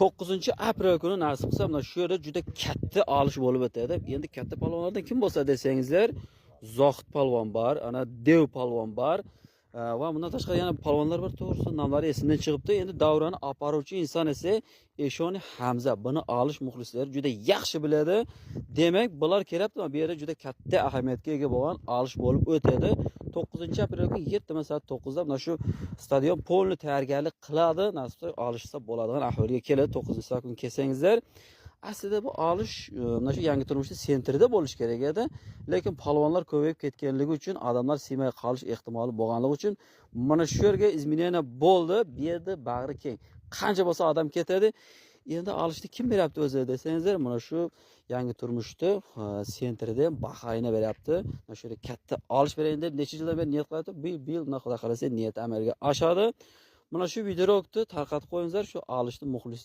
9-aprel kuni nasib qilsa mana shu yerda juda katta olish bo'lib o'tadi. Endi katta palvonlardan kim bo'lsa desangizlar, Zohid palvon bor, ana Dev palvon bor. Va bundan tashqari yana palvonlar bor, to'g'risi nomlari esimdan chiqibdi. Endi davrani aparuvchi inson esa Eshoni Hamza. Buni olish muxlislar juda yaxshi biladi. Demak, bular kelyapti, bu yerda juda katta ahamiyatga ega bo'lgan olish bo'lib o'tadi. 9-aprel kuni 7 soat 9 da mana shu stadion polni tayyorgarlik qiladi. Nasib olishsa bo'ladigan ahvolga keladi. 9 kuni kelsangizlar, aslida bu olish mana shu yangi turmushda sentrida bo'lish kerak edi. Lekin palvonlar ko'payib ketganligi uchun, odamlar siymay qolish ehtimoli bo'lganligi uchun mana shu yerga izminiyana bo'ldi. Bu yerda bag'ri keng. Qancha bo'lsa odam ketadi. Endi olishni kim beryapti o'zi desangizlar, mana shu yangi turmushda sentrida bahayna beryapti. Mana shu yerda katta olish berayin deb necha yildan beri niyat qilyapti. Bu yil xudo xolasa niyat amalga oshadi. Mana shu videorolikni tarqatib qo'yingizlar, shu olishni muxlis